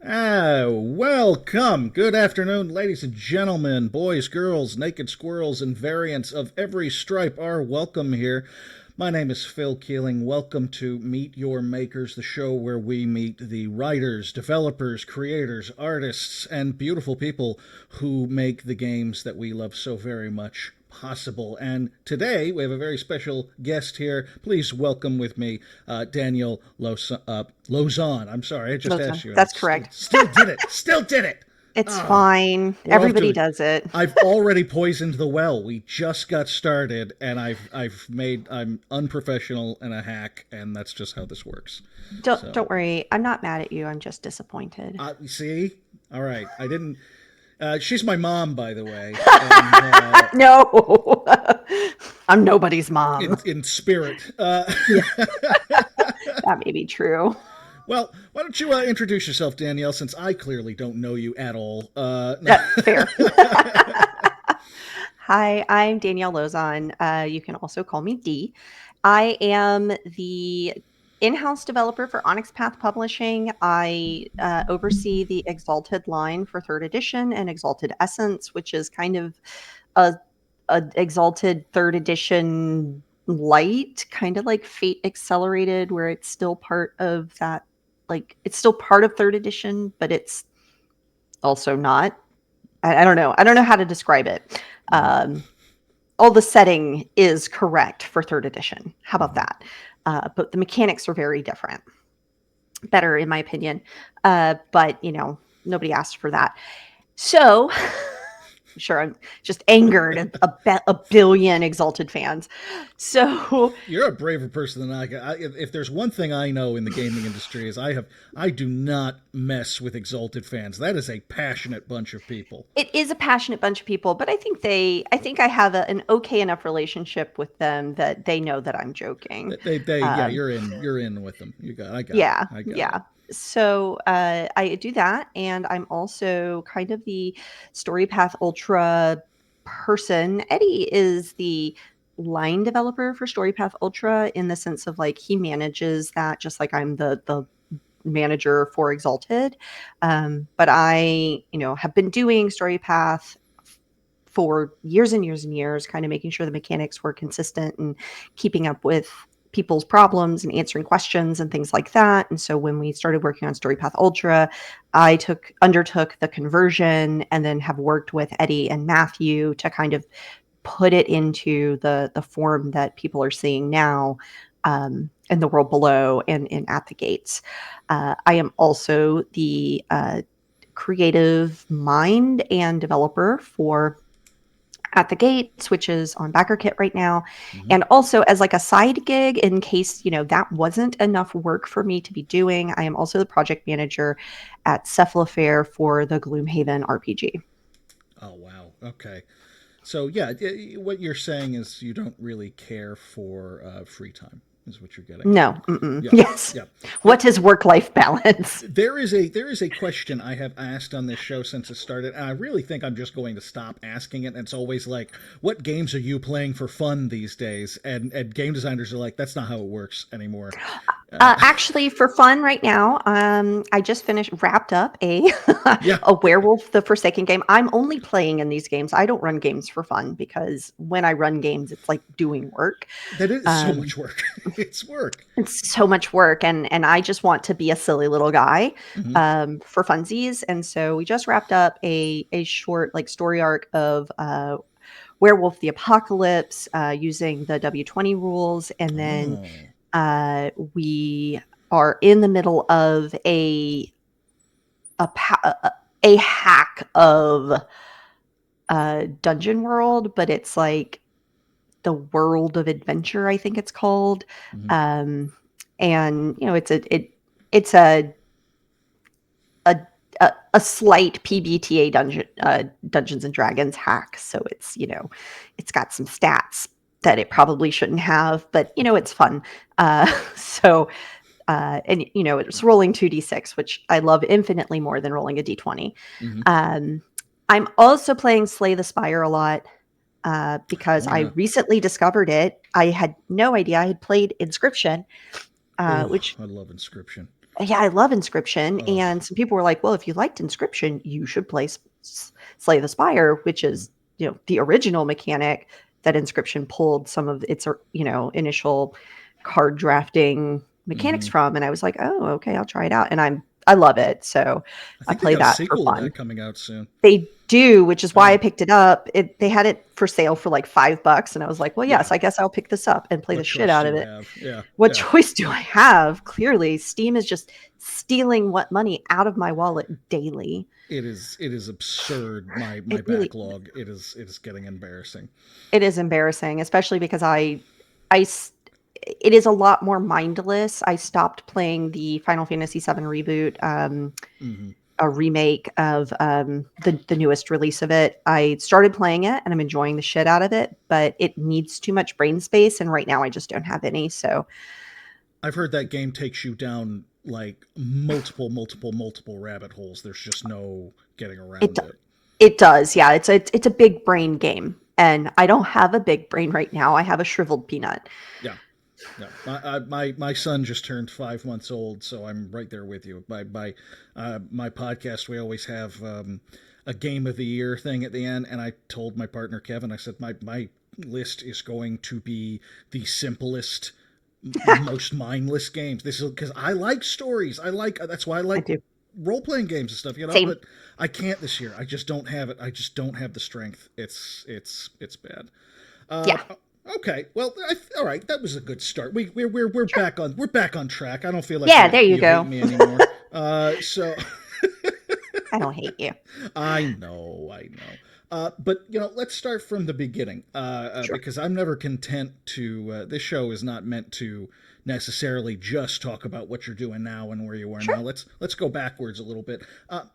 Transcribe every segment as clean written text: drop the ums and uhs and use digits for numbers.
Welcome. Good afternoon, ladies and gentlemen, boys, girls, naked squirrels, and variants of every stripe are welcome here. My name is Phil Keeling. Welcome to Meet Your Makers, the show where we meet the writers, developers, creators, artists, and beautiful people who make the games that we love so very much possible. And today we have a very special guest here. Please welcome with me Danielle Lauzon. I'm sorry, I just asked Lauzon. you, and I That's correct. still did it. Still did it. It's Ah, fine. we're off to Everybody it. does it. I've already poisoned the well. We just got started, and I'm unprofessional and a hack, and that's just how this works. Don't So, don't worry. I'm not mad at you. I'm just disappointed. see, all right, I didn't. She's my mom, by the way, and No. I'm nobody's mom. in spirit. Yeah, that may be true. Well, why don't you introduce yourself, Danielle, since I clearly don't know you at all. Fair. Hi, I'm Danielle Lauzon. You can also call me Dee. I am the in-house developer for Onyx Path Publishing. I oversee the Exalted line for third edition and Exalted Essence, which is kind of a, a Exalted third edition light, kind of like Fate Accelerated, where it's still part of that. Like it's still part of third edition, but it's also not. I don't know. I don't know how to describe it. Um, all the setting is correct for third edition. How about that? But the mechanics are very different. Better, in my opinion. But, nobody asked for that. So, sure, I'm just angered a billion Exalted fans. So, You're a braver person than if there's one thing I know in the gaming industry is I do not mess with Exalted fans. That is a passionate bunch of people. it is a passionate bunch of people, but I think I have an okay enough relationship with them that they know that I'm joking. Yeah, Um, you're in with them. Yeah, I got it. yeah. So I do that, and I'm also kind of the StoryPath Ultra person. Eddie is the line developer for StoryPath Ultra in the sense of like he manages that, just like I'm the manager for Exalted. But I, have been doing StoryPath for years and years and years, kind of making sure the mechanics were consistent and keeping up with people's problems and answering questions and things like that. And so when we started working on StoryPath Ultra, I undertook the conversion and then have worked with Eddie and Matthew to kind of put it into the form that people are seeing now, in the world below and at the gates. I am also the creative mind and developer for at the gates, which is on BackerKit right now. Hmm. And also as like a side gig, in case, that wasn't enough work for me to be doing, I am also the project manager at Cephalofair for the Gloomhaven RPG. Oh wow. Okay. So yeah, what you're saying is you don't really care for free time, is what you're getting at. No. Mm-mm. Yeah. Yes. Yeah. What is work-life balance? There is a question I have asked on this show since it started, and I really think I'm just going to stop asking it. And it's always like, "What games are you playing for fun these days?" And game designers are like, "That's not how it works anymore." Actually, for fun right now, I just wrapped up a Yeah, a Werewolf the Forsaken game. I'm only playing in these games. I don't run games for fun because when I run games, it's like doing work. that is so Um, much work. It's work. it's so much work, and I just want to be a silly little guy, Hmm. for funsies. And so we just wrapped up a short like story arc of Werewolf the Apocalypse, using the W20 rules, and then Oh. we are in the middle of a a hack of Dungeon World, but it's like the World of Adventure, I think it's called. Hmm. Um, and it's a a slight PBTA Dungeons and Dragons hack. So it's got some stats that it probably shouldn't have, but it's fun. So and it's rolling 2d6, which I love infinitely more than rolling a d20. Hmm. Um, I'm also playing Slay the Spire a lot, because Oh I yeah. recently discovered it. I had no idea. I had played Inscription, Oh, which I love Inscription. Yeah, I love Inscription, Oh, and some people were like, "Well, if you liked Inscription, you should play Slay the Spire," which mm, is, the original mechanic that Inscription pulled some of its, initial card drafting mechanics hmm. from, and I was like, "Oh, okay, I'll try it out," and I love it, so I I think they play got a that for sequel to fun. that coming out soon. They do, which is why Yeah, I picked it up. They had it for sale for like $5, and I was like, "Well, yeah. yes, I guess I'll pick this up and play the What shit choice out do of you it." have? Yeah, What yeah. choice do I have? Clearly, Steam is just stealing what money out of my wallet daily. It is absurd. My It really backlog. It is getting embarrassing. it is embarrassing, especially because I it is a lot more mindless. I stopped playing the Final Fantasy VII reboot, Hmm. a remake of the newest release of it. I started playing it and I'm enjoying the shit out of it, but it needs too much brain space, and right now I just don't have any. So I've heard that game takes you down like multiple rabbit holes. There's just no getting it around it. it does, yeah. It's a big brain game, and I don't have a big brain right now. I have a shriveled peanut. Yeah, yeah. My son just turned 5 months old, so I'm right there with you. My podcast, we always have a game of the year thing at the end, and I told my partner Kevin, I said my list is going to be the simplest, most mindless games. This is because I like stories. That's why I I like do. role playing games and stuff. Same. But I can't this year. I just don't have it. I just don't have the strength. It's bad. Uh, Yeah. okay. Well, all right. That was a good start. We're Sure. back on track. I don't feel like Yeah, there you you hate go. me anymore. So I don't hate you. I know. But let's start from the beginning, Sure. because I'm never content to. This show is not meant to necessarily just talk about what you're doing now and where you are Sure. now. Let's go backwards a little bit.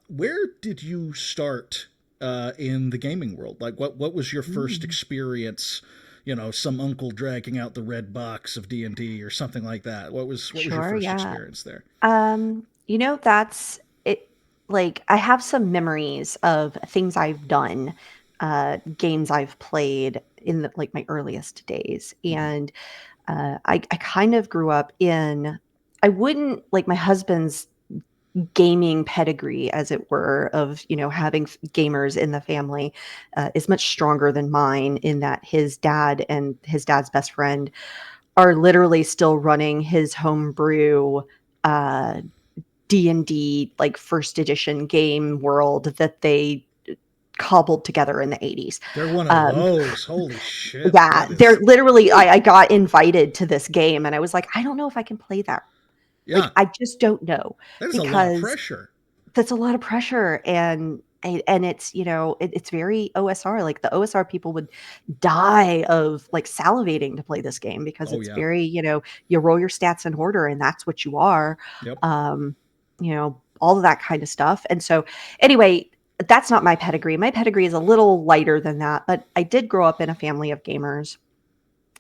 Where did you start in the gaming world? Like, what was your first Mm. experience? Some uncle dragging out the red box of D&D or something like that. What was your Sure, first yeah. experience there? That's it. Like, I have some memories of things I've done, games I've played in like my earliest days, Hmm. and I kind of grew up in. I wouldn't like my husband's gaming pedigree, as it were, of having gamers in the family, is much stronger than mine. In that his dad and his dad's best friend are literally still running his homebrew uh, D&D like first edition game world that they cobbled together in the 80s. They're one of Um, those. Holy shit. yeah, That they're is. literally, Whew. I got invited to this game and I was like, I don't know if I can play that. Like, Yeah. I just don't know, That is a lot of because pressure. that's a lot of pressure, and it's it's very OSR. Like the OSR people would die of like salivating to play this game because Oh it's yeah. very, you roll your stats in order and that's what you are. Yep. um all of that kind of stuff. And so anyway, that's not my pedigree. My pedigree is a little lighter than that, but I did grow up in a family of gamers.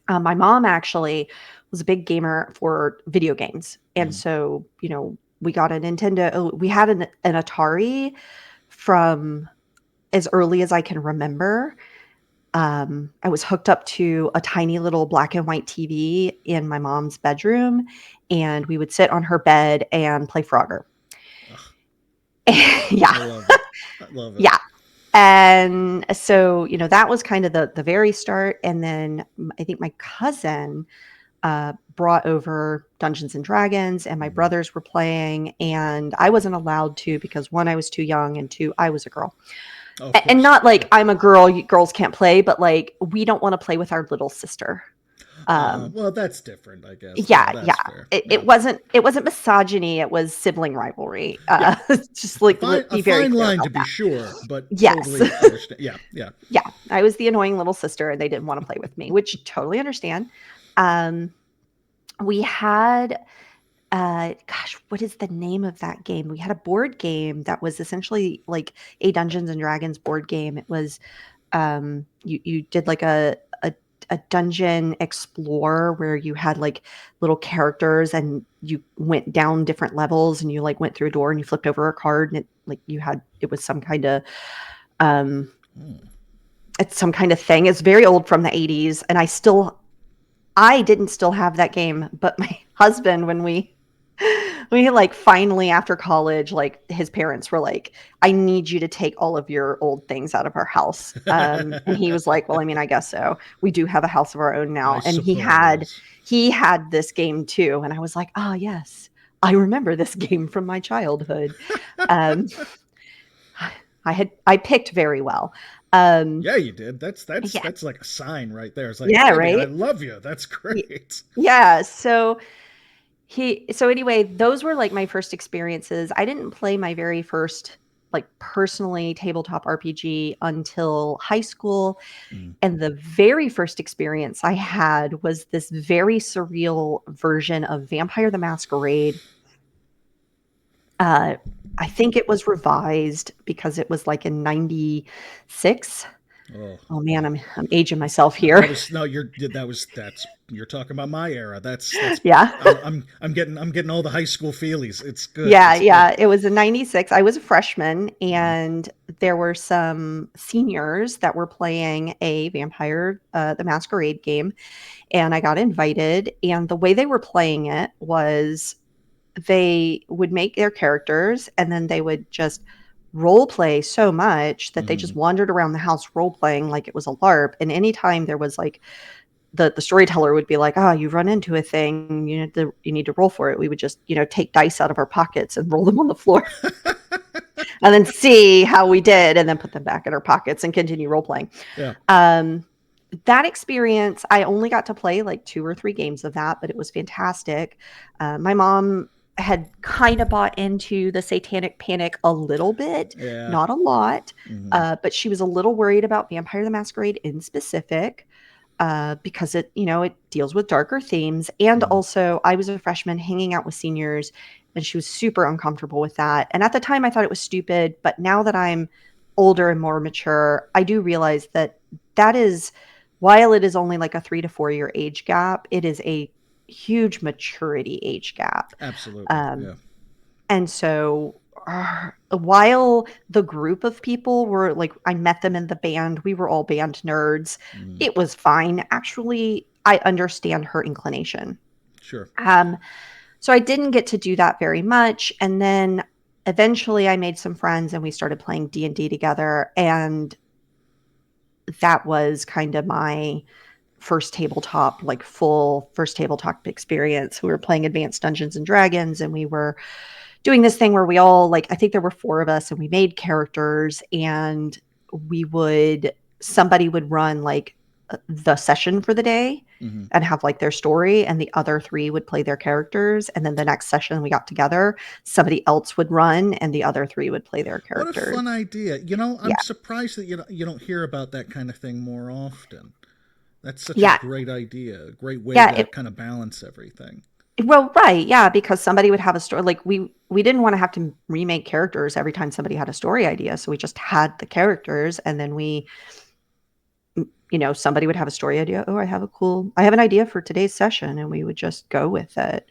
My mom actually was a big gamer for video games, and Mhm. so we got a Nintendo. We had an Atari from as early as I can remember. I was hooked up to a tiny little black and white TV in my mom's bedroom, and we would sit on her bed and play Frogger. Ugh, Yeah, I love it. I love it. yeah. And so, that was kind of the very start. And then I think my cousin brought over Dungeons and Dragons, and my Mhm. brothers were playing, and I wasn't allowed to because one, I was too young, and two, I was a girl. Oh, of And course. not like Yeah. I'm a girl, girls can't play, but like we don't want to play with our little sister. Well, that's different, I guess. Yeah, Yeah, yeah. that's fair. It, Yeah. it wasn't it wasn't misogyny. It was sibling rivalry. Yeah. Just like A be very fine clear line to about be that. sure, but Yes. totally understand. Yeah. Yeah. Yeah, I was the annoying little sister, and they didn't want to play with me, which totally understand. Um, we had gosh, what is the name of that game? We had a board game that was essentially like a Dungeons and Dragons board game. It was you did like a dungeon explorer where you had like little characters and you went down different levels and you like went through a door and you flipped over a card and it was some kind of um Hmm. it's some kind of thing. It's very old from the 80s, and I didn't still have that game, but my husband, when we we like finally after college, like his parents were like, I need you to take all of your old things out of our house. And he was like, well, I mean, I guess so. We do have a house of our own I now. And suppose. he had this game too. And I was like, oh yes, I remember this game from my childhood. Um, I picked very well. Um, Yeah, you did. yeah, That's like a sign right there. It's like, yeah, baby, I right. love you. That's Y- great. Yeah. So anyway, those were like my first experiences. I didn't play my very first like personally tabletop RPG until high school. Mm. And the very first experience I had was this very surreal version of Vampire the Masquerade. Uh, I think it was revised because it was like in 96. Oh, Oh man, I'm aging myself no, here. that was no. That's you're talking about my era. That's. Yeah. I'm getting all the high school feelies. It's good. Yeah, It's good. yeah. It was in 96. I was a freshman, Mm. and there were some seniors that were playing a Vampire the Masquerade game, and I got invited. And the way they were playing it was they would make their characters, and then they would just role play so much that they just Mm. wandered around the house role playing like it was a LARP. And anytime there was like the storyteller would be like, "Oh, you run into a thing, you need to roll for it." We would just, take dice out of our pockets and roll them on the floor and then see how we did and then put them back in our pockets and continue role playing. Yeah. Um, that experience, I only got to play like 2 or 3 games of that, but it was fantastic. My mom had kind of bought into the Satanic Panic a little bit, Yeah. not a lot, Mm. but she was a little worried about Vampire the Masquerade in specific. Because it deals with darker themes. And Mm. also, I was a freshman hanging out with seniors, and she was super uncomfortable with that. And at the time, I thought it was stupid. But now that I'm older and more mature, I do realize that that is, while it is only like a 3 to 4 year age gap, it is a huge maturity age gap. Absolutely. Um, Yeah. and so, while the group of people were like, I met them in the band, we were all band nerds. Mm. It was fine. Actually, I understand her inclination. Sure. Um, so I didn't get to do that very much. And then eventually I made some friends and we started playing D&D together. And that was kind of my first tabletop, like full first tabletop experience. We were playing Advanced Dungeons and Dragons, and we were doing this thing where we all like, I think there were 4 of us, and we made characters, and somebody would run like the session for the day Mm-hmm. and have like their story, and the other 3 would play their characters. And then the next session we got together, somebody else would run and the other 3 would play their What a characters. fun idea. You know, I'm Yeah. surprised that you don't hear about that kind of thing more often. That's such a Yeah. great idea. A great way Yeah. to kind of balance everything. Well, right. Yeah. Because somebody would have a story. Like we didn't want to have to remake characters every time somebody had a story idea. So we just had the characters, and then somebody would have a story idea. Oh, I have an idea for today's session, and we would just go with it.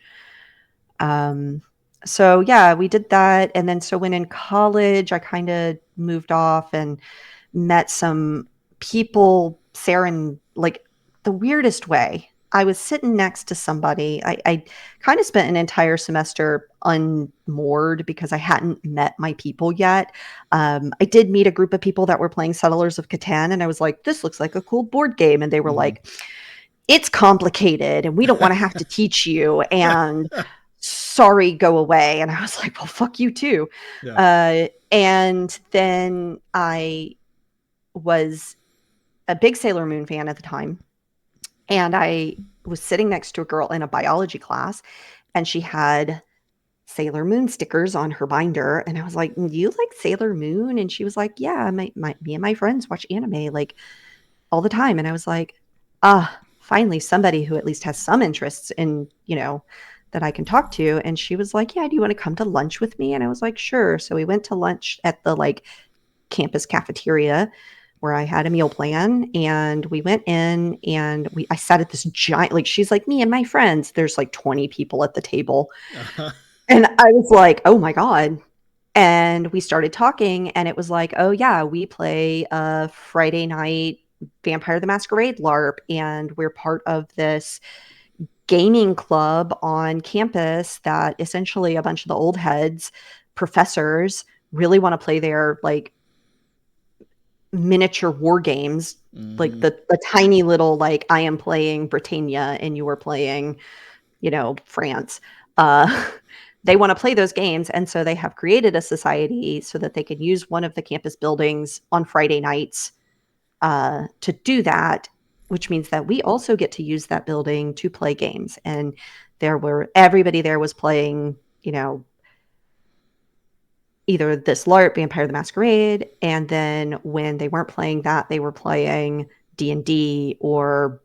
So yeah, we did that. And then so when in college, I kind of moved off and met some people, like the weirdest way. I was sitting next to somebody. I kind of spent an entire semester unmoored because I hadn't met my people yet. I did meet a group of people that were playing Settlers of Catan, and I was like, this looks like a cool board game. And they were Mm-hmm. like, it's complicated, and we don't want to have to teach you. And sorry, go away. And I was like, well, fuck you too. Yeah. And then I was a big Sailor Moon fan at the time. And I was sitting next to a girl in a biology class, and she had Sailor Moon stickers on her binder. And I was like, you like Sailor Moon? And she was like, yeah, me and my friends watch anime like all the time. And I was like, finally somebody who at least has some interests in, that I can talk to. And she was like, yeah, do you want to come to lunch with me? And I was like, sure. So we went to lunch at the like campus cafeteria where I had a meal plan, and we went in, and I sat at this giant, like, she's like, me and my friends, there's like 20 people at the table. Uh-huh. And I was like, oh my God. And we started talking, and it was like, oh yeah, we play a Friday night Vampire the Masquerade LARP, and we're part of this gaming club on campus that essentially a bunch of the old heads, professors, really want to play their like miniature war games, like Mm-hmm. the tiny little like I am playing Britannia and you are playing, France. Uh, they want to play those games, and so they have created a society so that they can use one of the campus buildings on Friday nights to do that, which means that we also get to use that building to play games. And everybody there was playing, either this LARP, Vampire the Masquerade, and then when they weren't playing that, they were playing D&D or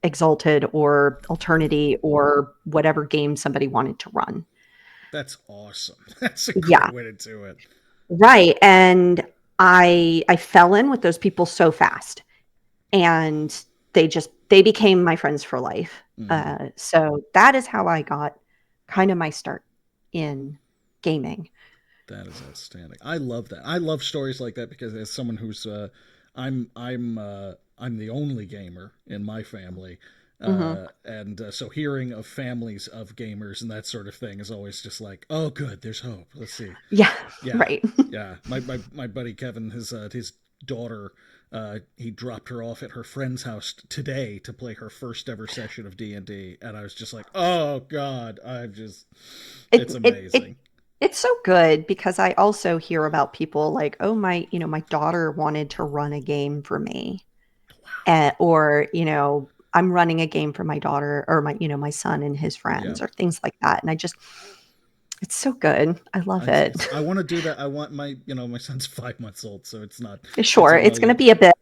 Exalted or Alternity or whatever game somebody wanted to run. That's awesome. That's a Yeah, great way to do it. right. And I fell in with those people so fast, and they became my friends for life. Mm-hmm. So that is how I got kind of my start in gaming. That is outstanding. I love that. I love stories like that because as someone who's I'm the only gamer in my family, Hmm. and so hearing of families of gamers and that sort of thing is always just like, oh, good, there's hope. Let's see. Yeah, Yeah, right. yeah. My buddy Kevin, his daughter, he dropped her off at her friend's house today to play her first ever session of D&D, and I was just like, oh God, It it's it it amazing. it's so good because I also hear about people like, oh my daughter wanted to run a game for me, or I'm running a game for my daughter or my son and his Yeah. friends or things like that, and it's so good. I love it. I want to do that. I want my son's 5 months old, so it's not Sure, a it's while going to yet. be a bit.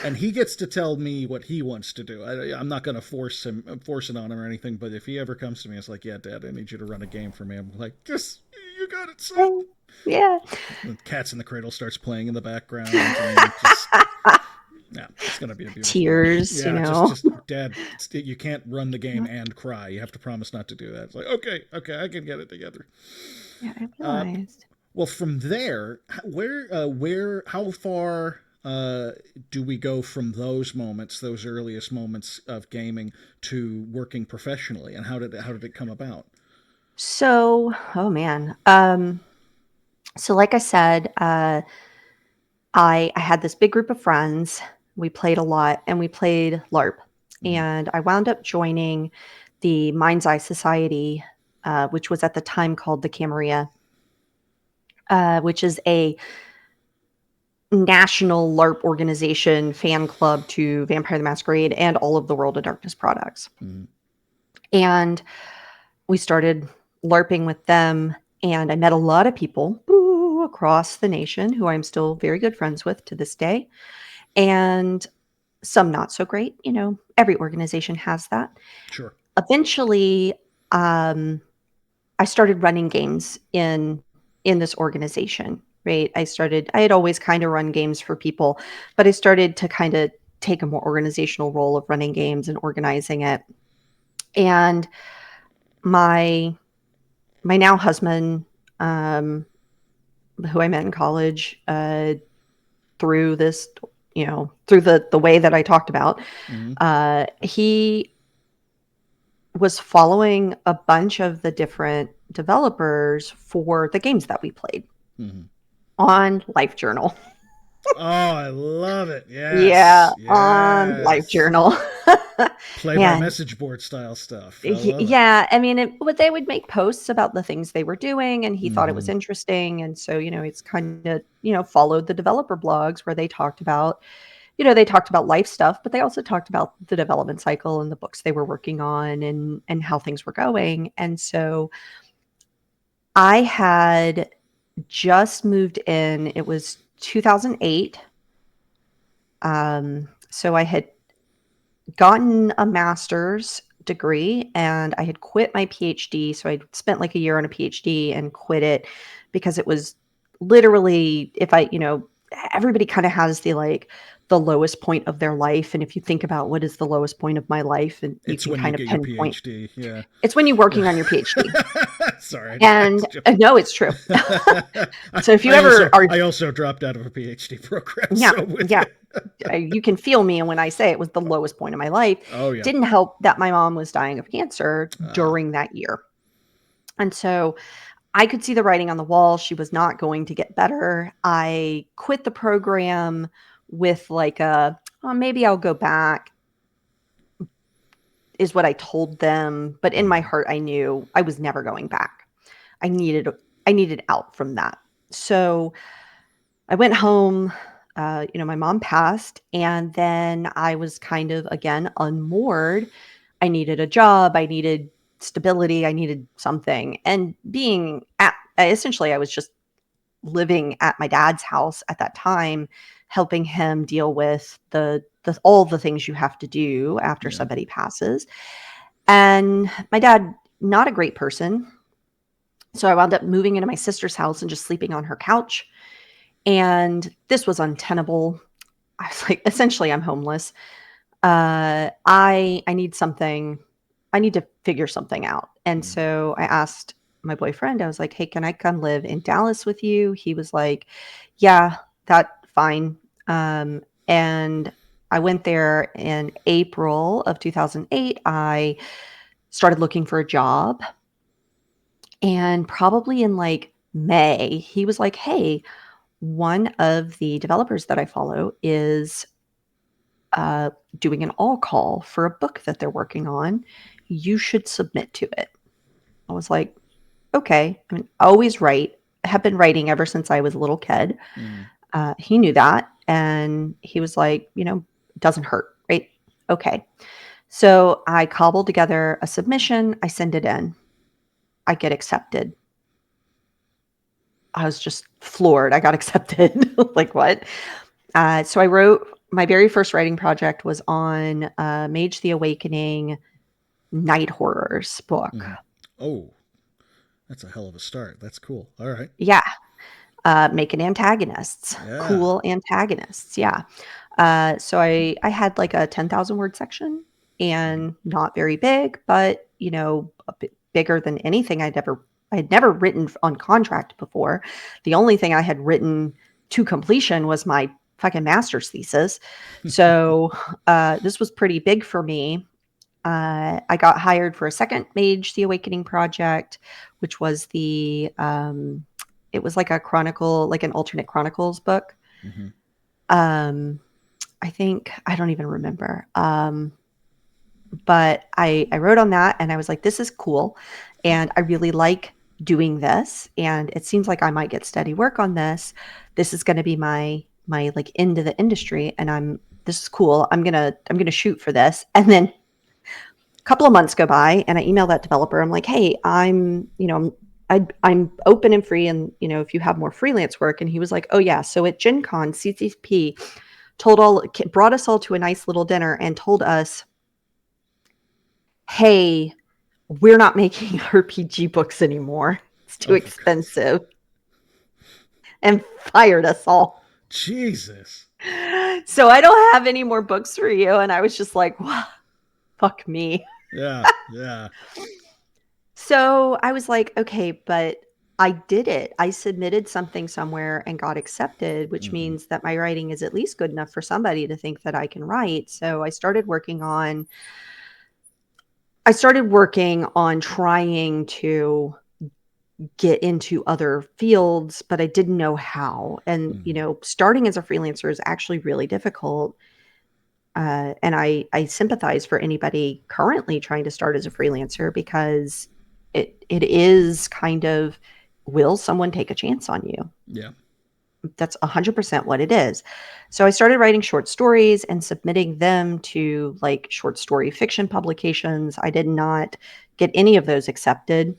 And he gets to tell me what he wants to do. I'm not going to force it on him or anything. But if he ever comes to me, it's like, yeah, Dad, I need you to run a game for me. I'm like, yes, you got it, son. Yeah. The Cats in the Cradle starts playing in the background, and just yeah, it's gonna be a beautiful day. Tears, Yeah, just Dad, you can't run the game and cry. You have to promise not to do that. It's like, okay, okay, I can get it together. Yeah, I Uh, realized. Well, from there, how far do we go from those moments, those earliest moments of gaming, to working professionally, and how did it come about? So, oh man. So like I said, I had this big group of friends. We played a lot and we played LARP. Mm-hmm. And I wound up joining the Mind's Eye Society, which was at the time called the Camarilla, which is a national LARP organization, fan club to Vampire the Masquerade and all of the World of Darkness products. Mm-hmm. And we started LARPing with them. And I met a lot of people across the nation who I'm still very good friends with to this day. And some not so great. Every organization has that. Sure. Eventually, I started running games in this organization. Right, I had always kind of run games for people, but I started to kind of take a more organizational role of running games and organizing it. And my my now husband, um, who I met in college, through this, through the way that I talked about, Mm-hmm. he was following a bunch of the different developers for the games that we played Mm-hmm. on LiveJournal. Oh, I love it. Yeah, Yes, on yes. LiveJournal. Play by Man, message board style stuff. I love it. yeah, I mean, but they would make posts about the things they were doing, and he thought it was Mm-hmm. interesting, and so it's kind of followed the developer blogs where they talked about life stuff, but they also talked about the development cycle and the books they were working on and how things were going. And so I had just moved in. It was 2008. So I had gotten a master's degree and I had quit my PhD. So I'd spent like a year on a PhD and quit it because it was literally, if I, everybody kind of has the like the lowest point of their life. And if you think about what is the lowest point of my life, and you It's can when you kind of get your pinpoint, PhD. Yeah. it's when you're working Yeah. on your PhD. Sorry, I had And to jump no, it's true. I, So if you I also ever are, I also dropped out of a PhD program, yeah, so with yeah, you. you can feel me. And when I say it was the lowest point of my life, Oh yeah. didn't help that my mom was dying of cancer Uh, during that year. And so I could see the writing on the wall. She was not going to get better. I quit the program with like a, oh, maybe I'll go back, is what I told them. But in my mhm. heart, I knew I was never going back. I needed I needed out from that. So I went home. My mom passed, and then I was kind of again unmoored. I needed a job. I needed stability. I needed something. And being at essentially, I was just living at my dad's house at that time, helping him deal with the all the things you have to do after Yeah. somebody passes. And my dad, not a great person. So I wound up moving into my sister's house and just sleeping on her couch. And this was untenable. I was like, essentially, I'm homeless. I need something. I need to figure something out. And Mm. so I asked my boyfriend. I was like, "Hey, can I come live in Dallas with you?" He was like, "Yeah, that fine." And I went there in April of 2008. I started looking for a job, and probably in like May, he was like, "Hey, one of the developers that I follow is uh, doing an all call for a book that they're working on. You should submit to it." I was like, okay. I mean, I always write, I have been writing ever since I was a little kid. Mm. He knew that. And he was like, it doesn't hurt, right? Okay. So I cobbled together a submission. I send it in. I get accepted. I was just floored. I got accepted. Like, what? So I wrote my very first writing project was on Mage the Awakening night horrors book. Mm. Oh, that's a hell of a start. That's cool. All right. Yeah. Making antagonists, Yeah. cool antagonists. Yeah. So I had like a 10,000 word section Mhm. and not very big, but a bit bigger than anything I had never written on contract before. The only thing I had written to completion was my fucking master's thesis. So this was pretty big for me. I got hired for a second Mage the Awakening project, which was it was like a chronicle, like an alternate chronicles book. Mhm. Um, I think, I don't even remember. But I wrote on that and I was like, this is cool. And I really like doing this. And it seems like I might get steady work on this. This is going to be my like into the industry. And this is cool. I'm going to shoot for this. And then couple of months go by and I email that developer. I'm like, hey, I'm open and free. And, if you have more freelance work. And he was like, oh yeah. So at Gen Con, CCP brought us all to a nice little dinner and told us, hey, we're not making RPG books anymore. It's too Oh, for God's sake. expensive, and fired us all. Jesus. So I don't have any more books for you. And I was just like, well, fuck me. Yeah. Yeah. So I was like, okay, but I did it. I submitted something somewhere and got accepted, which Mhm. means that my writing is at least good enough for somebody to think that I can write. So I started working on trying to get into other fields, but I didn't know how. And, Mhm. starting as a freelancer is actually really difficult. And I sympathize for anybody currently trying to start as a freelancer because it is kind of, will someone take a chance on you? Yeah. That's 100% what it is. So I started writing short stories and submitting them to like short story fiction publications. I did not get any of those accepted.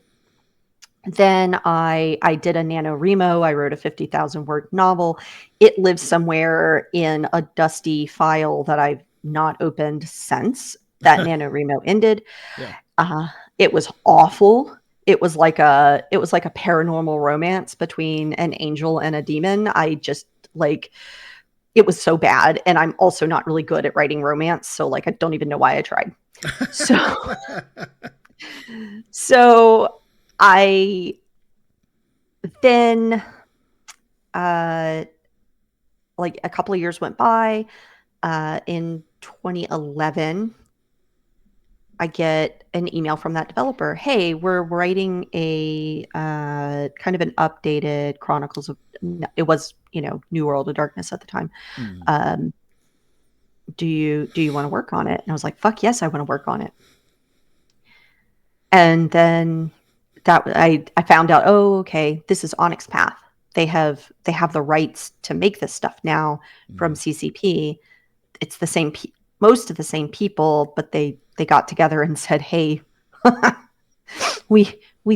Then I did a NaNoWriMo. I wrote a 50,000 word novel. It lives somewhere in a dusty file that I've not opened since that NaNoWriMo ended. Yeah. Uh, it was awful. It was like a paranormal romance between an angel and a demon. I just like it was so bad, and I'm also not really good at writing romance, so like I don't even know why I tried. So so I then uh like a couple of years went by. In 2011, I get an email from that developer. Hey, we're writing a kind of an updated Chronicles of. It was New World of Darkness at the time. Mm. Um, do you want to work on it? And I was like, fuck yes, I want to work on it. And then I found out, oh, okay, this is Onyx Path. They have the rights to make this stuff now from Mm. CCP. It's the same most of the same people, but they got together and said, hey, we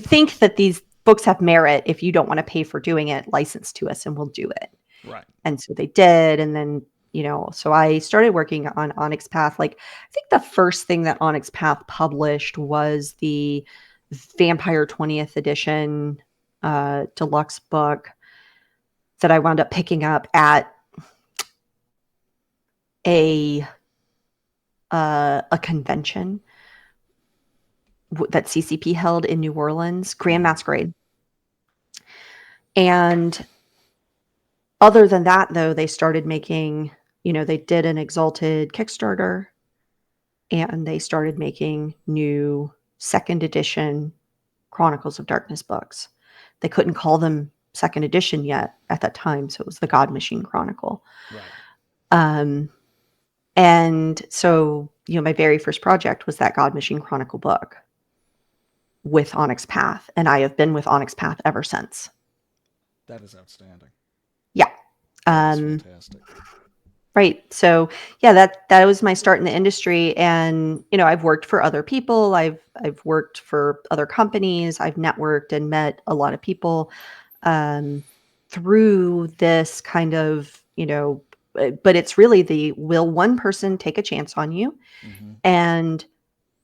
think that these books have merit. If you don't want to pay for doing it, license to us and we'll do it. Right. And so they did. And then so I started working on Onyx Path. Like, I think the first thing that Onyx Path published was the Vampire 20th edition deluxe book that I wound up picking up at a convention that CCP held in New Orleans, Grand Masquerade. And other than that, though, they started making, they did an Exalted Kickstarter, and they started making new second edition Chronicles of Darkness books. They couldn't call them second edition yet at that time, so it was the God Machine Chronicle. Right. And so, my very first project was that God Machine Chronicle book with Onyx Path, and I have been with Onyx Path ever since. That is outstanding. Yeah. That's fantastic. Right. So yeah, that was my start in the industry. And, I've worked for other people. I've worked for other companies. I've networked and met a lot of people through this kind of, but it's really will one person take a chance on you? Mm-hmm. And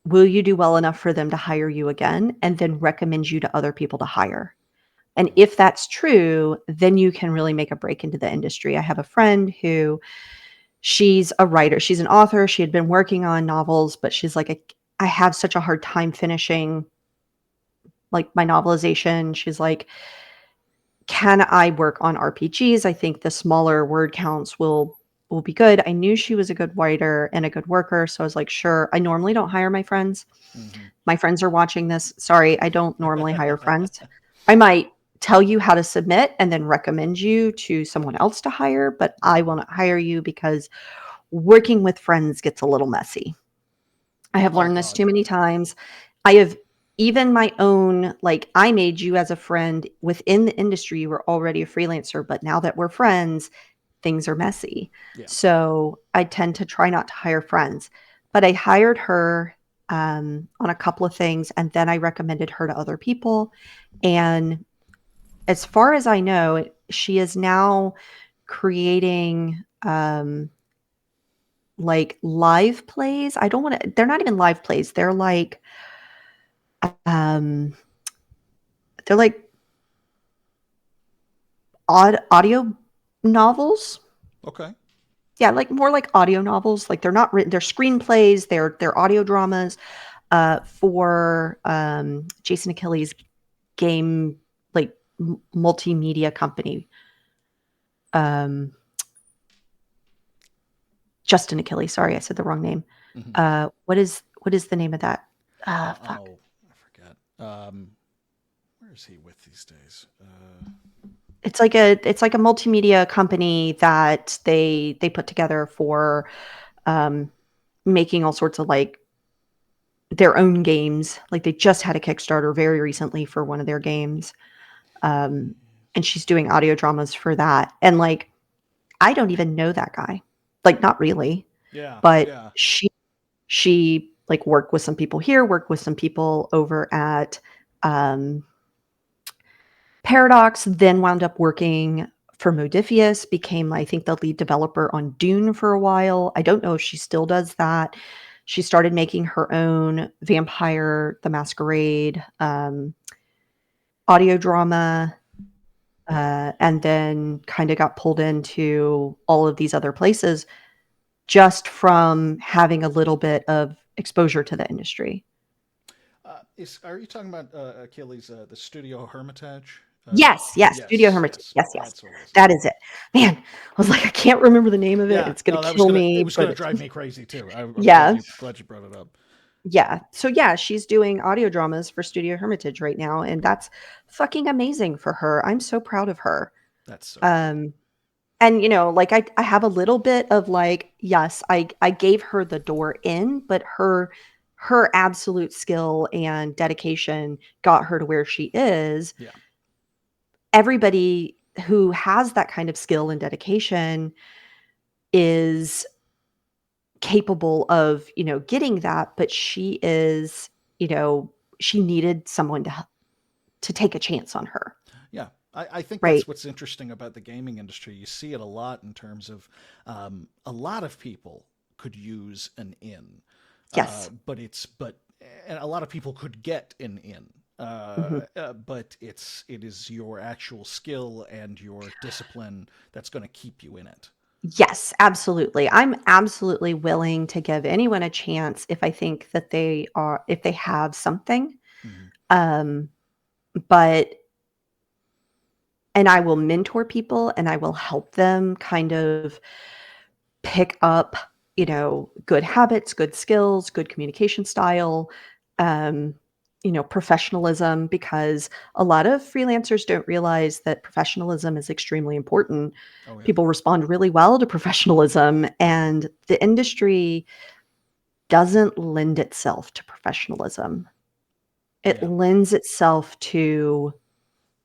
will you do well enough for them to hire you again and then recommend you to other people to hire? And if that's true, then you can really make a break into the industry. I have a friend who, she's a writer. She's an author. She had been working on novels, but she's like, I have such a hard time finishing like my novelization. She's like, can I work on RPGs? I think the smaller word counts will be good. I knew she was a good writer and a good worker, so I was like, sure. I normally don't hire my friends. Mm-hmm. My friends are watching this. Sorry, I don't normally hire friends. I might tell you how to submit and then recommend you to someone else to hire, but I will not hire you because working with friends gets a little messy. I have learned this too many times. I have even my own, like, I made you as a friend within the industry. You were already a freelancer, but now that we're friends, things are messy. Yeah. So I tend to try not to hire friends. But I hired her on a couple of things, and then I recommended her to other people. And as far as I know, she is now creating like live plays. I don't want to, they're not even live plays. Um they're like audio novels. Okay. Yeah, like more like audio novels. Like they're not written, they're screenplays, they're audio dramas for Jason Achilles' game, like multimedia company. Um Justin Achilles, sorry, I said the wrong name. Mm-hmm. What is the name of that? Fuck. Oh, I forget. Where is he with these days? It's like a multimedia company that they put together for um, making all sorts of like their own games. Like they just had a Kickstarter very recently for one of their games, um, and she's doing audio dramas for that. And like I don't even know that guy, like not really, Yeah. but Yeah. she like worked with some people here, worked with some people over at um, Paradox, then wound up working for Modifius, became, I think, the lead developer on Dune for a while. I don't know if she still does that. She started making her own Vampire the Masquerade audio drama. and then kind of got pulled into all of these other places just from having a little bit of exposure to the industry. Are you talking about Achilles, the Studio Hermitage? Yes, yes, Studio Yes, Hermitage. yes, Yes, yes. that's what it is. That is it. Man, I was like, I can't remember the name of it. Yeah, It's gonna no, kill it me, was but gonna it's drive me crazy too. I'm yeah. glad you brought it up. Yeah. So yeah, she's doing audio dramas for Studio Hermitage right now, and that's fucking amazing for her. I'm so proud of her. That's so cool. Um, and like I have a little bit of like, yes, I gave her the door in, but her absolute skill and dedication got her to where she is. Yeah, Everybody who has that kind of skill and dedication is capable of, getting that, but she is, she needed someone to take a chance on her, yeah. I think right? that's what's interesting about the gaming industry. You see it a lot in terms of a lot of people could use an in, Yes. but and a lot of people could get an in. Mhm. But it is your actual skill and your discipline that's going to keep you in it. Yes, absolutely. I'm absolutely willing to give anyone a chance if I think that if they have something. Hmm. Um, but and I will mentor people and I will help them kind of pick up, good habits, good skills, good communication style, um, professionalism, because a lot of freelancers don't realize that professionalism is extremely important. Oh yeah, People respond really well to professionalism, and the industry doesn't lend itself to professionalism. It yeah. lends itself to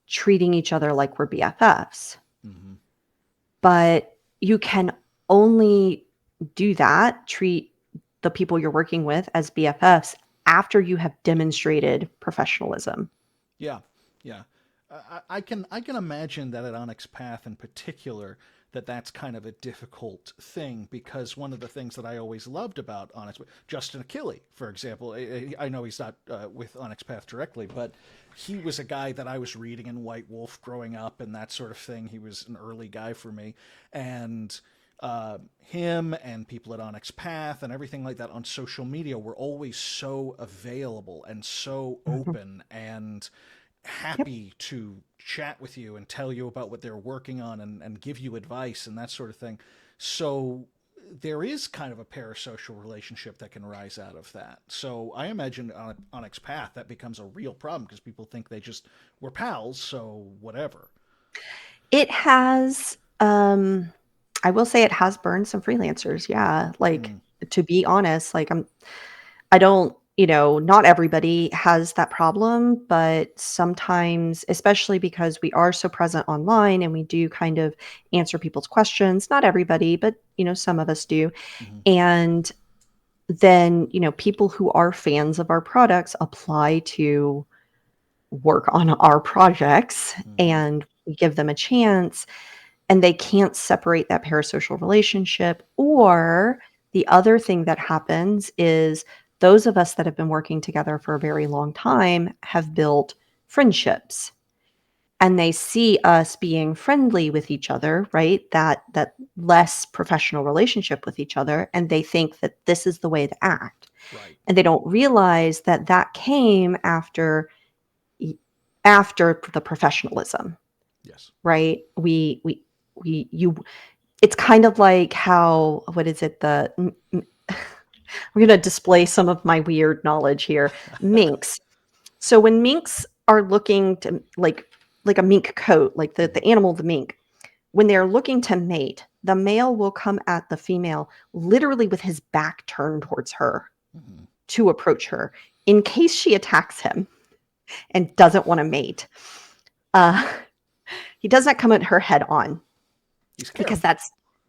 treating each other like we're BFFs. Hmm. But you can only do that, treat the people you're working with as BFFs after you have demonstrated professionalism. Yeah, yeah. I can imagine that at Onyx Path in particular, that's kind of a difficult thing because one of the things that I always loved about Onyx, Justin Achille, for example, I know he's not with Onyx Path directly, but he was a guy that I was reading in White Wolf growing up and that sort of thing. He was an early guy for me, and him and people at Onyx Path and everything like that on social media were always so available and so Mhm. open and Yep. happy to chat with you and tell you about what they're working on and give you advice and that sort of thing. So there is kind of a parasocial relationship that can rise out of that. So I imagine on Onyx Path that becomes a real problem because people think they just were pals, so whatever. It has, I will say it has burned some freelancers. Yeah. Like, Mm, to be honest, like I don't, not everybody has that problem, but sometimes, especially because we are so present online and we do kind of answer people's questions, not everybody, but, some of us do. mm-hmm, And then, people who are fans of our products apply to work on our projects mm-hmm, and we give them a chance and they can't separate that parasocial relationship. Or the other thing that happens is those of us that have been working together for a very long time have built friendships and they see us being friendly with each other, right? That less professional relationship with each other, and they think that this is the way to act. right. And they don't realize that that came after the professionalism, Yes. right? You it's kind of like how, what is it, I'm going to display some of my weird knowledge here. Minks. So when minks are looking to, like a mink coat, like the Mm-hmm, animal, the mink, when they're looking to mate, the male will come at the female literally with his back turned towards her mm-hmm. to approach her in case she attacks him and doesn't want to mate. Uh, he does not come at her head on He's because careful.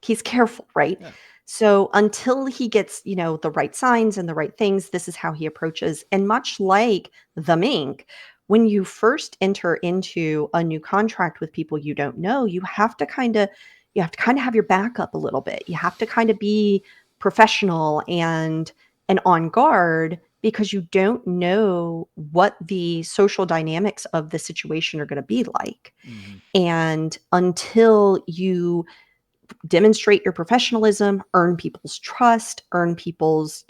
he's careful, right? Yeah. So until he gets, the right signs and the right things, this is how he approaches. And much like the mink, when you first enter into a new contract with people you don't know, you have to kind of have your back up a little bit. You have to kind of be professional and on guard because you don't know what the social dynamics of the situation are going to be like. Mm-hmm. And until you demonstrate your professionalism, earn people's trust, earn people's,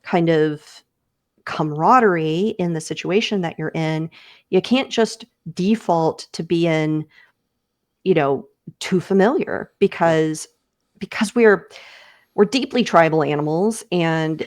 kind of camaraderie in the situation that you're in, you can't just default to being, you know, too familiar Right. because we're deeply tribal animals. And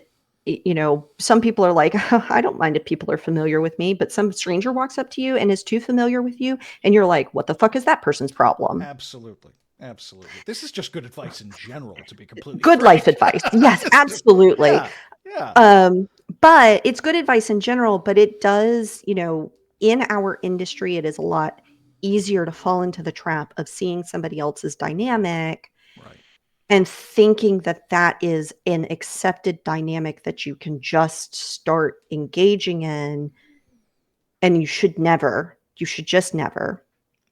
some people are like, I don't mind if people are familiar with me, but some stranger walks up to you and is too familiar with you and you're like, what the fuck is that person's problem? Absolutely. Absolutely. This is just good advice in general, to be completely Good life frank. advice. Yes, Just, absolutely. yeah. Yeah. Um, but it's good advice in general, but it does, in our industry, it is a lot easier to fall into the trap of seeing somebody else's dynamic Right. and thinking that that is an accepted dynamic that you can just start engaging in. And you should just never.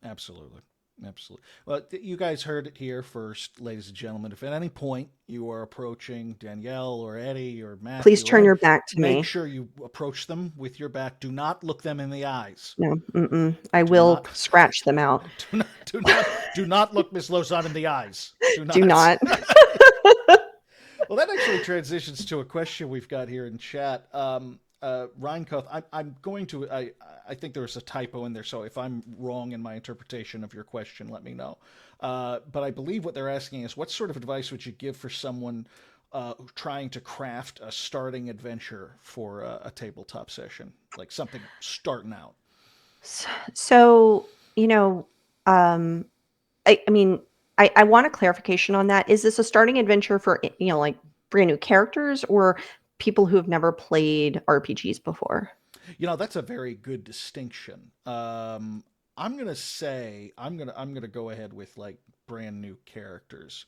Absolutely. Absolutely. Well, you guys heard it here first, ladies and gentlemen. If at any point you are approaching Danielle or Eddie or Please Matthew or turn any, your back to make me. sure you approach them with your back. Do not look them in the eyes. No, I Do will not, scratch them out. do not look Miss Lauzon in the eyes. Do Do not. not. Well, that actually transitions to a question we've got here in chat. Reinkoth, I'm going to. I think there's a typo in there, so if I'm wrong in my interpretation of your question, let me know. But I believe what they're asking is, what sort of advice would you give for someone trying to craft a starting adventure for a tabletop session, like something starting out? So, um, I mean, I want a clarification on that. Is this a starting adventure for, like brand new characters or people who have never played RPGs before? That's a very good distinction. I'm gonna say I'm gonna go ahead with like brand new characters,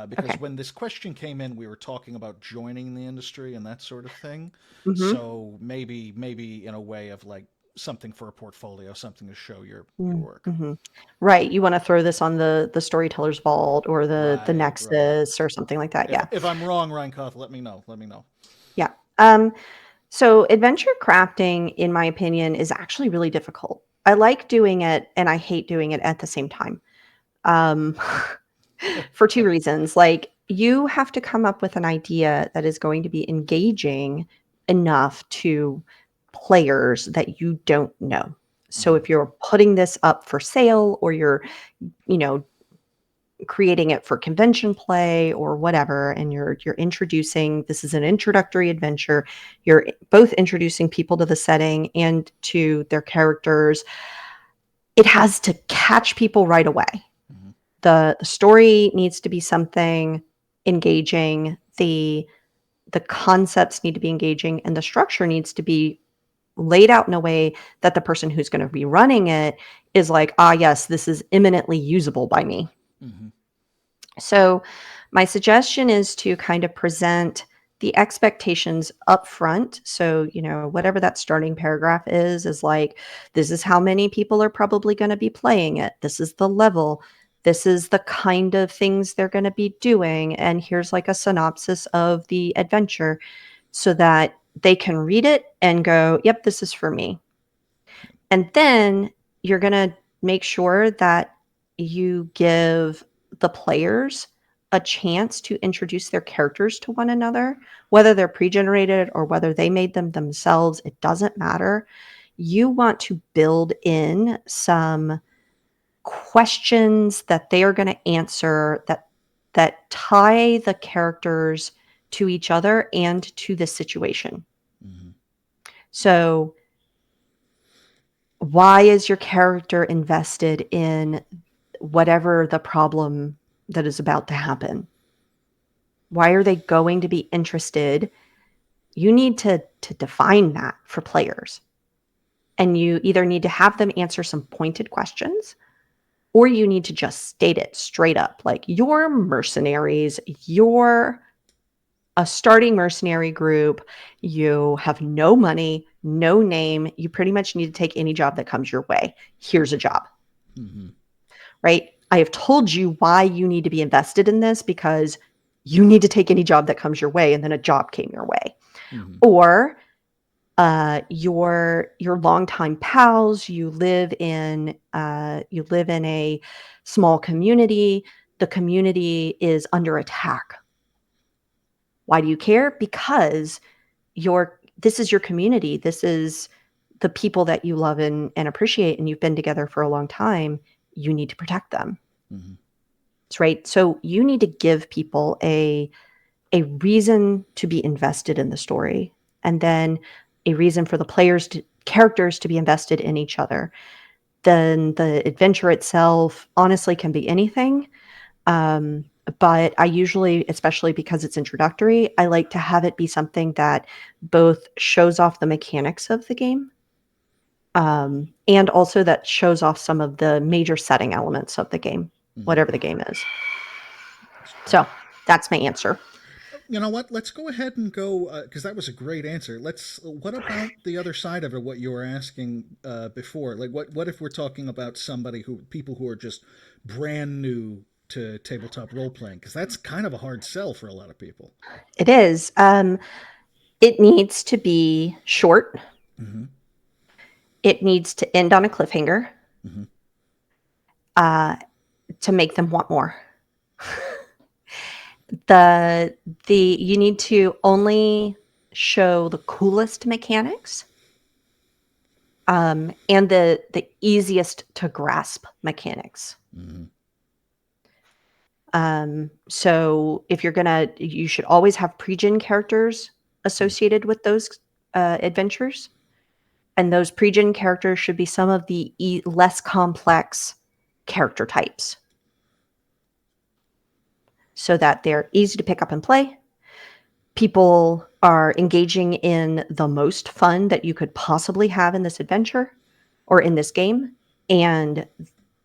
because Okay. when this question came in, we were talking about joining the industry and that sort of thing. Mm-hmm. So maybe in a way of like something for a portfolio, something to show your work. Mm-hmm. Right. You want to throw this on the storyteller's vault or the Right, right. Nexus or something like that. If Yeah. if I'm wrong, Reinkoff, let me know. Let me know. Yeah. So adventure crafting, in my opinion, is actually really difficult. I like doing it and I hate doing it at the same time. Um, for two reasons. Like, you have to come up with an idea that is going to be engaging enough to players that you don't know. So Hmm. if you're putting this up for sale or you're, you know, creating it for convention play or whatever, and you're introducing, this is an introductory adventure, you're both introducing people to the setting and to their characters, it has to catch people right away. Hmm. The story needs to be something engaging, the concepts need to be engaging, and the structure needs to be laid out in a way that the person who's going to be running it is like, ah, yes, this is imminently usable by me. Hmm. So my suggestion is to kind of present the expectations up front. So, whatever that starting paragraph is like, this is how many people are probably going to be playing it. This is the level. This is the kind of things they're going to be doing. And here's like a synopsis of the adventure so that they can read it and go, yep, this is for me. And then you're going to make sure that you give the players a chance to introduce their characters to one another, whether they're pre-generated or whether they made them themselves, it doesn't matter. You want to build in some questions that they are going to answer that tie the characters to each other and to the situation. Hmm. So, why is your character invested in whatever the problem that is about to happen? Why are they going to be interested? You need to define that for players. And you either need to have them answer some pointed questions or you need to just state it straight up. Like, you're mercenaries, you're a starting mercenary group, you have no money, no name, you pretty much need to take any job that comes your way. Here's a job. Hmm. Right? I have told you why you need to be invested in this because you need to take any job that comes your way, and then a job came your way. Mm-hmm. Or your longtime pals. You live in a small community. The community is under attack. Why do you care? Because this is your community. This is the people that you love and appreciate, and you've been together for a long time. You need to protect them. Mm-hmm. Right. So you need to give people a reason to be invested in the story, and then a reason for the characters to be invested in each other. Then the adventure itself honestly can be anything. Um, but I usually, especially because it's introductory, I like to have it be something that both shows off the mechanics of the game, and also that shows off some of the major setting elements of the game, Mm-hmm. whatever the game is. That's great. So that's my answer. You know what? Let's go ahead and go because that was a great answer. Let's. What about the other side of it? What you were asking before, like what if we're talking about people who are just brand new to tabletop role playing? Because that's kind of a hard sell for a lot of people. It is. It needs to be short. Mm-hmm. It needs to end on a cliffhanger, Mm-hmm. uh, to make them want more. The you need to only show the coolest mechanics, and the easiest to grasp mechanics. Mm-hmm. So if you should always have pre-gen characters associated with those adventures, and those pre-gen characters should be some of the less complex character types, so that they're easy to pick up and play. People are engaging in the most fun that you could possibly have in this adventure or in this game. And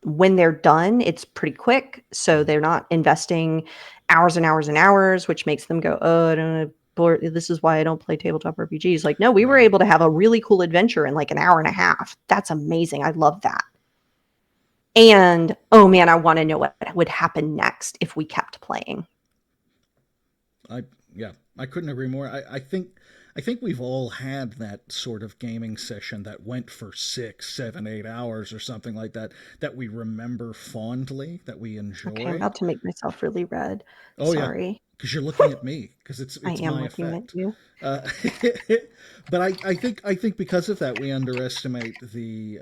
when they're done, it's pretty quick. So they're not investing hours and hours and hours, which makes them go, oh, I don't know. This is why I don't play tabletop RPGs. Like, no, we were Right. able to have a really cool adventure in like an hour and a half. That's amazing. I love that. And oh man, I want to know what would happen next if we kept playing. I yeah, I couldn't agree more. I think we've all had that sort of gaming session that went for 6, 7, 8 hours or something like that that we remember fondly, that we Okay, I'm enjoy. about to make myself really red. Oh yeah, Sorry. because you're looking at me because it's I it's am my looking at effect. you. Uh, but I think because of that we underestimate the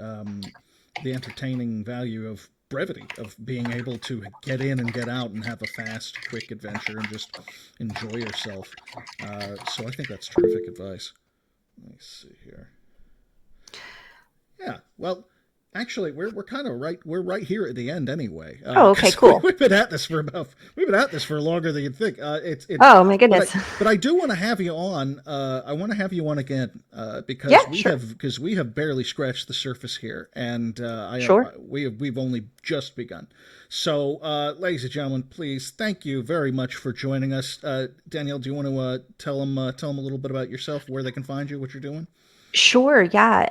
entertaining value of brevity of being able to get in and get out and have a fast, quick adventure and just enjoy yourself. So I think that's terrific advice. Let me see here. Yeah. Well, actually, we're kind of right. We're right here at the end anyway, Oh, okay, because cool. we've been at this for longer than you'd think. Oh my But I goodness. but I do want to have you on. I want to have you on again Yeah, because we sure. have barely scratched the surface here, and Sure. we've only just begun. So, ladies and gentlemen, please thank you very much for joining us. Danielle, do you want to tell them a little bit about yourself, where they can find you, what you're doing? Sure, yeah.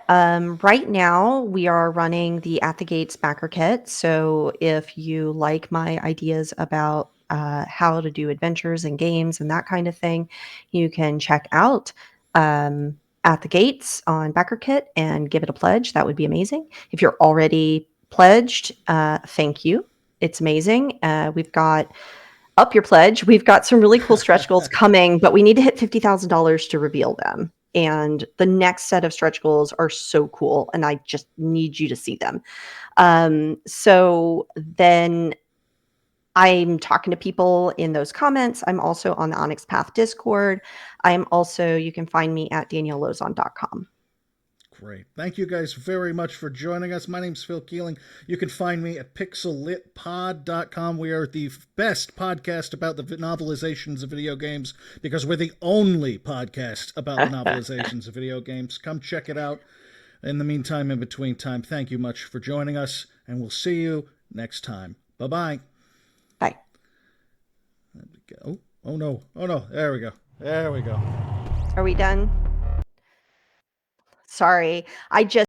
Right now we are running the At the Gates backer kit. So if you like my ideas about how to do adventures and games and that kind of thing, you can check out At the Gates on backer kit and give it a pledge. That would be amazing. If you're already pledged, thank you. It's amazing. We've got up your pledge. We've got some really cool stretch goals coming, but we need to hit $50,000 to reveal them. And the next set of stretch goals are so cool, and I just need you to see them. So then I'm talking to people in those comments. I'm also on the Onyx Path Discord. You can find me at daniellelauzon.com. Great. Thank you guys very much for joining us. My name's Phil Keeling. You can find me at pixellitpod.com. We are the best podcast about the novelizations of video games because we're the only podcast about the novelizations of video games. Come check it out. In the meantime, in between time, thank you much for joining us, and we'll see you next time. Bye-bye. Bye. Oh, oh no. Oh no. There we go. There we go. Are we done? Sorry. I just